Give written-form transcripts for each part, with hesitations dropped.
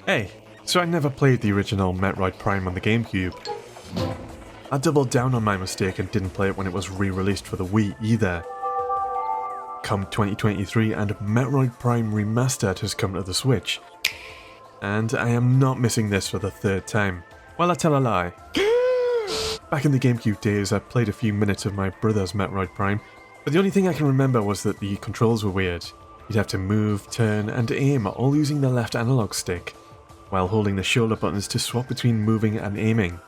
Hey, so I never played the original Metroid Prime on the Gamecube. I doubled down on my mistake and didn't play it when it was re-released for the Wii either. Come 2023 and Metroid Prime Remastered has come to the Switch. And I am not missing this for the third time. Well, I tell a lie. Back in the Gamecube days, I played a few minutes of my brother's Metroid Prime, but the only thing I can remember was that the controls were weird. You'd have to move, turn, and aim, all using the left analog stick, while holding the shoulder buttons to swap between moving and aiming.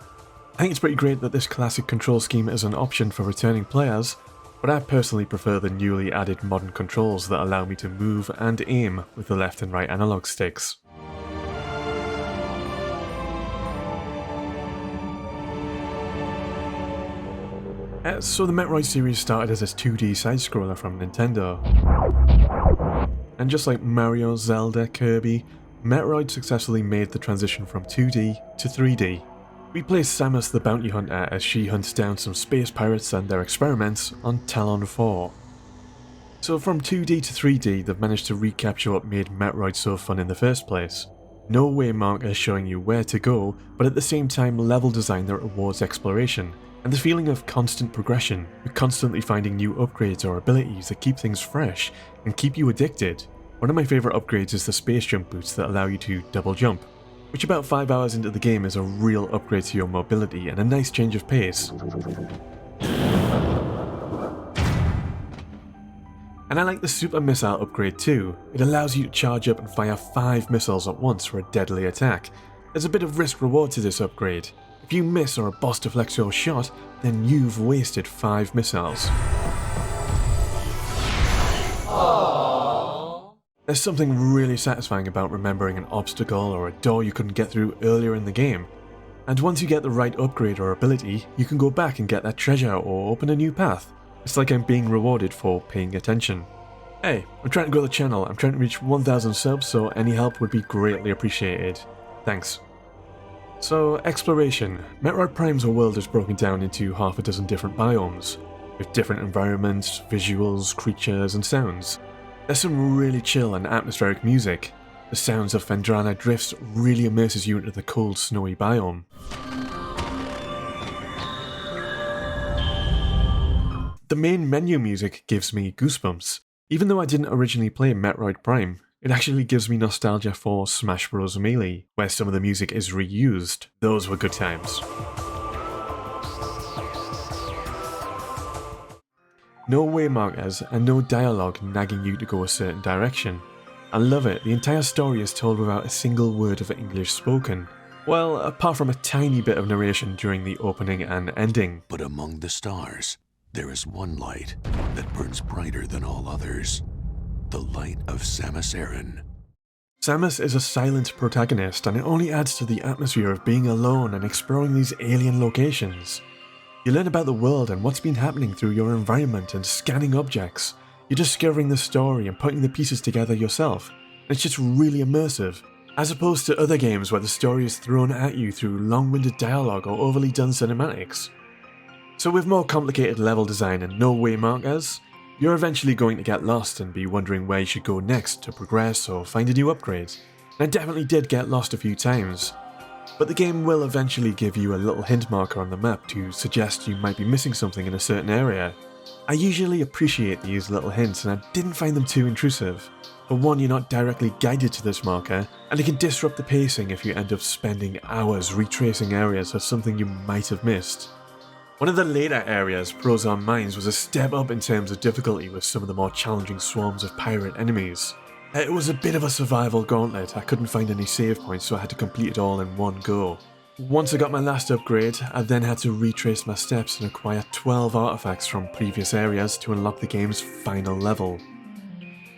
I think it's pretty great that this classic control scheme is an option for returning players, but I personally prefer the newly added modern controls that allow me to move and aim with the left and right analog sticks. So the Metroid series started as a 2D side-scroller from Nintendo. And just like Mario, Zelda, Kirby, Metroid successfully made the transition from 2D to 3D. We play Samus the Bounty Hunter as she hunts down some space pirates and their experiments on Talon 4. So from 2D to 3D, they've managed to recapture what made Metroid so fun in the first place. No waymarker showing you where to go, but at the same time level design that rewards exploration, and the feeling of constant progression. You're constantly finding new upgrades or abilities that keep things fresh and keep you addicted. One of my favourite upgrades is the space jump boots that allow you to double jump, which about 5 hours into the game is a real upgrade to your mobility and a nice change of pace. And I like the super missile upgrade too. It allows you to charge up and fire 5 missiles at once for a deadly attack. There's a bit of risk reward to this upgrade. If you miss or a boss deflects your shot, then you've wasted 5 missiles. Aww. There's something really satisfying about remembering an obstacle or a door you couldn't get through earlier in the game. And once you get the right upgrade or ability, you can go back and get that treasure or open a new path. It's like I'm being rewarded for paying attention. Hey, I'm trying to grow the channel, I'm trying to reach 1000 subs, so any help would be greatly appreciated. Thanks. So, exploration. Metroid Prime's world is broken down into half a dozen different biomes, with different environments, visuals, creatures, and sounds. There's some really chill and atmospheric music. The sounds of Phendrana drifts really immerses you into the cold, snowy biome. The main menu music gives me goosebumps. Even though I didn't originally play Metroid Prime, it actually gives me nostalgia for Smash Bros. Melee, where some of the music is reused. Those were good times. No waymarkers and no dialogue nagging you to go a certain direction. I love it, the entire story is told without a single word of English spoken. Well, apart from a tiny bit of narration during the opening and ending. But among the stars, there is one light that burns brighter than all others. The light of Samus Aran. Samus is a silent protagonist, and it only adds to the atmosphere of being alone and exploring these alien locations. You learn about the world and what's been happening through your environment and scanning objects. You're discovering the story and putting the pieces together yourself. It's just really immersive, as opposed to other games where the story is thrown at you through long-winded dialogue or overly done cinematics. So with more complicated level design and no waymarkers, you're eventually going to get lost and be wondering where you should go next to progress or find a new upgrade. And I definitely did get lost a few times, but the game will eventually give you a little hint marker on the map to suggest you might be missing something in a certain area. I usually appreciate these little hints and I didn't find them too intrusive. For one, you're not directly guided to this marker, and it can disrupt the pacing if you end up spending hours retracing areas of something you might have missed. One of the later areas, Prozon Mines, was a step up in terms of difficulty with some of the more challenging swarms of pirate enemies. It was a bit of a survival gauntlet. I couldn't find any save points, so I had to complete it all in one go. Once I got my last upgrade, I then had to retrace my steps and acquire 12 artifacts from previous areas to unlock the game's final level.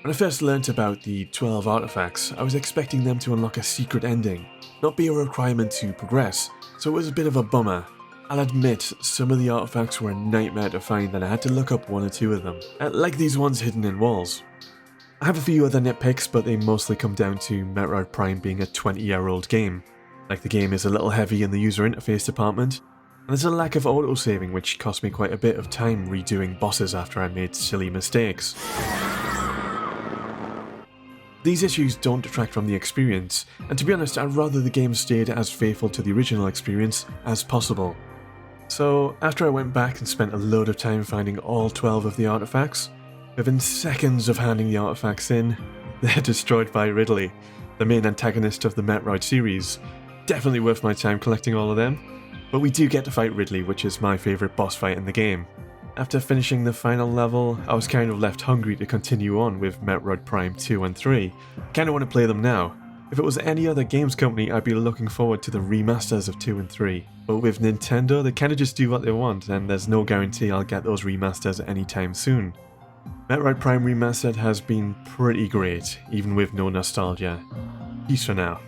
When I first learnt about the 12 artifacts, I was expecting them to unlock a secret ending, not be a requirement to progress, so it was a bit of a bummer. I'll admit, some of the artifacts were a nightmare to find and I had to look up one or two of them, like these ones hidden in walls. I have a few other nitpicks, but they mostly come down to Metroid Prime being a 20-year-old game. Like the game is a little heavy in the user interface department, and there's a lack of autosaving which cost me quite a bit of time redoing bosses after I made silly mistakes. These issues don't detract from the experience, and to be honest, I'd rather the game stayed as faithful to the original experience as possible. So, after I went back and spent a load of time finding all 12 of the artifacts, within seconds of handing the artifacts in, they're destroyed by Ridley, the main antagonist of the Metroid series. Definitely worth my time collecting all of them, but we do get to fight Ridley, which is my favourite boss fight in the game. After finishing the final level, I was kind of left hungry to continue on with Metroid Prime 2 and 3. Kinda want to play them now. If it was any other games company, I'd be looking forward to the remasters of 2 and 3. But with Nintendo, they kinda just do what they want, and there's no guarantee I'll get those remasters anytime soon. Metroid Prime Remastered has been pretty great, even with no nostalgia. Peace for now.